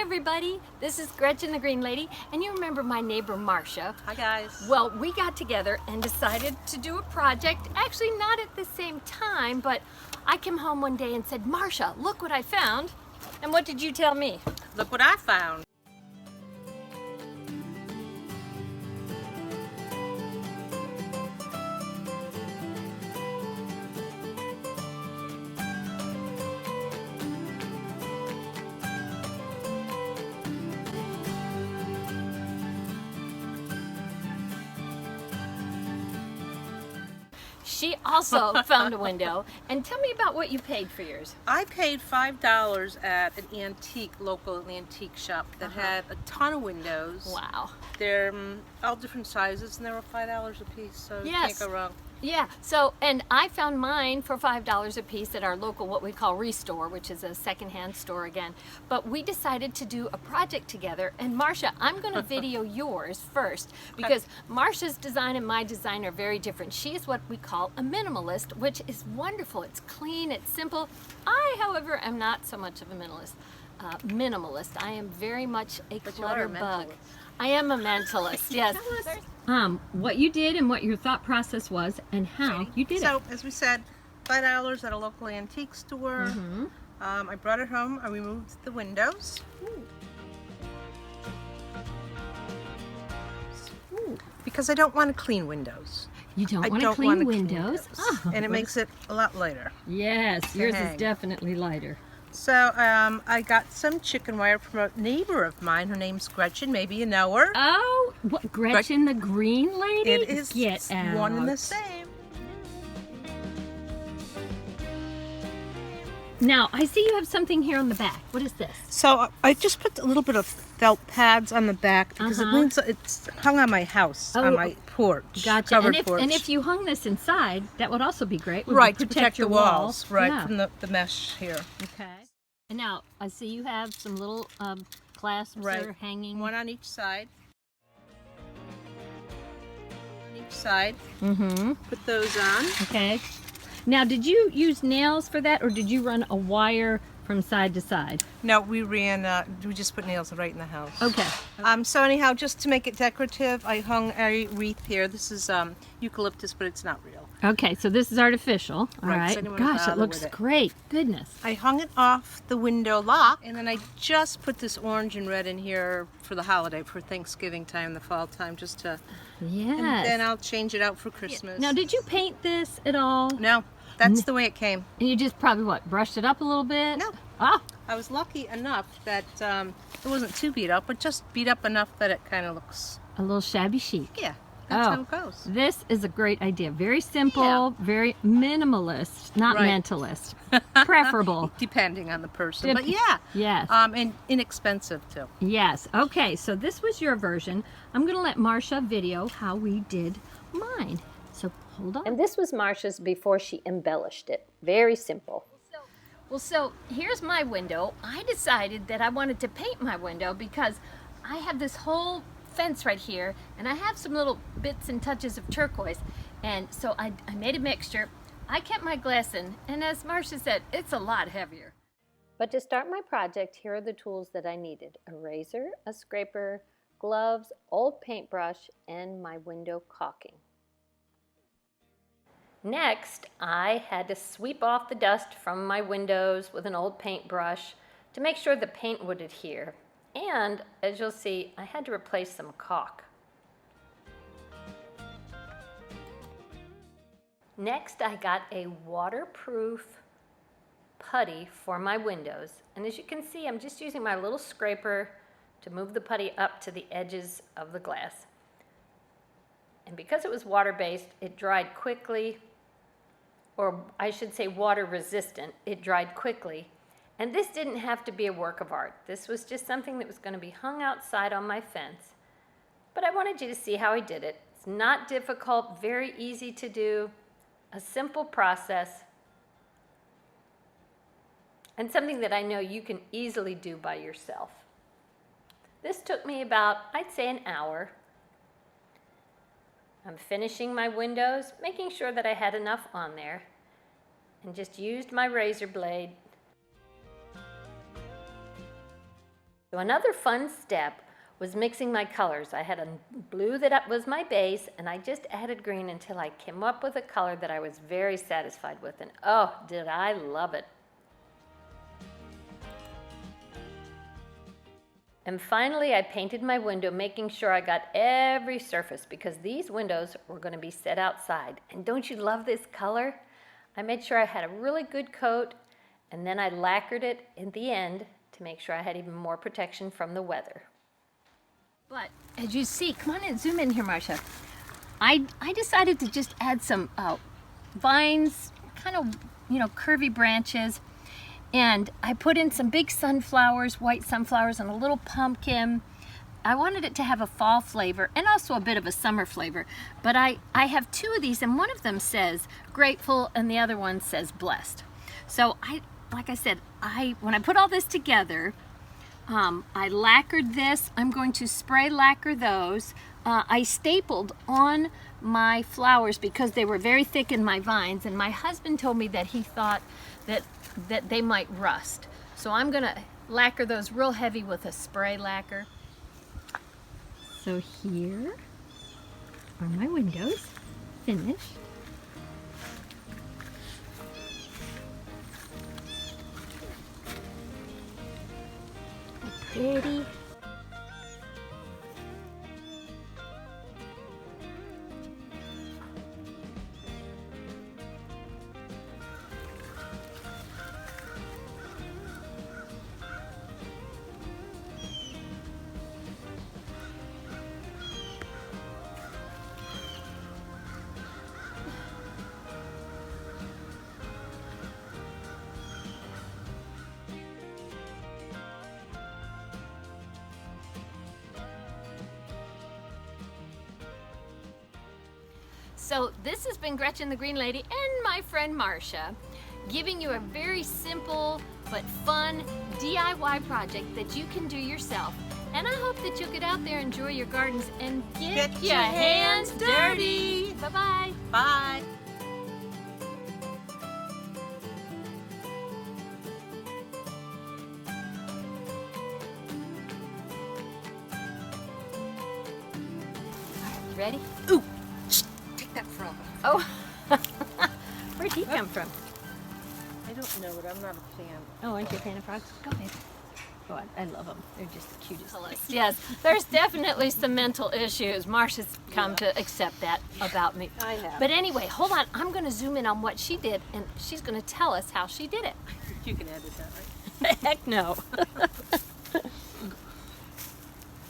everybody, this is Gretchen the Green Lady, and you remember my neighbor Marcia. Hi guys. Well, we got together and decided to do a project, actually not at the same time, but I came home one day and said, Marcia, look what I found. And what did you tell me? Look what I found. She also found a window. And tell me about what you paid for yours. I paid $5 at an local antique shop that had a ton of windows. Wow. They're all different sizes and they were $5 a piece, so you can't go wrong. Yeah, so, and I found mine for $5 a piece at our local, what we call Restore, which is a secondhand store again. But we decided to do a project together, and Marcia, I'm going to video yours first, because Marcia's design and my design are very different. She is what we call a minimalist, which is wonderful. It's clean, it's simple. I, however, am not so much of a minimalist. I am very much a clutter bug. I am a mentalist, yes. What you did and what your thought process was and how you did it. So, as we said, $5 at a local antique store. I brought it home. I removed the windows. Because I don't want to clean windows. You don't want to clean windows? Oh, and it makes it a lot lighter. Yes, yours is definitely lighter. So I got some chicken wire from a neighbor of mine. Her name's Gretchen. Maybe you know her. Oh, what, Gretchen the Green Lady? It is Get out. One and the same. Now, I see you have something here on the back. What is this? So I just put a little bit of felt pads on the back because it's hung on my house, on my porch. Gotcha. And if you hung this inside, that would also be great. Right, to protect the walls, right, from the mesh here. Okay. And now, I see you have some little clasps that are hanging. One on each side. On each side. Put those on. Okay. Now, did you use nails for that, or did you run a wire from side to side? No, we just put nails right in the house. Okay. So anyhow, just to make it decorative, I hung a wreath here. This is eucalyptus, but it's not real. Okay, so this is artificial. All right. Gosh, it looks great. Goodness. I hung it off the window lock, and then I just put this orange and red in here for the holiday, for Thanksgiving time, the fall time, just to... Yes. And then I'll change it out for Christmas. Now, did you paint this at all? No. That's the way it came. And you just probably, what, brushed it up a little bit? No. Oh. I was lucky enough that it wasn't too beat up, but just beat up enough that it kind of looks... A little shabby chic. Yeah, that's how it goes. This is a great idea. Very simple, very minimalist, not mentalist. Preferable. Depending on the person, but yeah. Yes. And inexpensive too. Yes. Okay, so this was your version. I'm going to let Marcia video how we did mine. So hold on. And this was Marcia's before she embellished it. Very simple. Well, so here's my window. I decided that I wanted to paint my window because I have this whole fence right here, and I have some little bits and touches of turquoise. And so I made a mixture. I kept my glass in, and as Marcia said, it's a lot heavier. But to start my project, here are the tools that I needed. A razor, a scraper, gloves, old paintbrush, and my window caulking. Next, I had to sweep off the dust from my windows with an old paintbrush to make sure the paint would adhere. And, as you'll see, I had to replace some caulk. Next, I got a waterproof putty for my windows. And as you can see, I'm just using my little scraper to move the putty up to the edges of the glass. And because it was water-based, it dried quickly, or I should say water-resistant. It dried quickly. And this didn't have to be a work of art. This was just something that was going to be hung outside on my fence. But I wanted you to see how I did it. It's not difficult, very easy to do, a simple process, and something that I know you can easily do by yourself. This took me about, I'd say, an hour. I'm finishing my windows, making sure that I had enough on there, and just used my razor blade So another fun step was mixing my colors. I had a blue that was my base, and I just added green until I came up with a color that I was very satisfied with, and oh, did I love it. And finally, I painted my window, making sure I got every surface because these windows were going to be set outside. And don't you love this color? I made sure I had a really good coat, and then I lacquered it in the end to make sure I had even more protection from the weather. But as you see, come on and zoom in here, Marcia. I decided to just add some vines, kind of, curvy branches. And I put in some big sunflowers, white sunflowers, and a little pumpkin. I wanted it to have a fall flavor and also a bit of a summer flavor. But I have two of these, and one of them says grateful and the other one says blessed. So like I said, when I put all this together, I lacquered this. I'm going to spray lacquer those. I stapled on my flowers because they were very thick in my vines, and my husband told me that he thought that they might rust. So I'm gonna lacquer those real heavy with a spray lacquer. So here are my windows, finished. Pretty. So this has been Gretchen the Green Lady and my friend Marcia, giving you a very simple but fun DIY project that you can do yourself. And I hope that you'll get out there, enjoy your gardens, and get your hands dirty. Bye-bye. Bye. Ready? Ooh, take that frog. Oh, where'd he come from? I don't know, but I'm not a fan. Oh, aren't you a fan of frogs? Go, baby. Oh, I love them. They're just the cutest. Yes, there's definitely some mental issues. Marcia's come to accept that about me. I have. But anyway, hold on. I'm going to zoom in on what she did, and she's going to tell us how she did it. You can edit that, right? Heck no.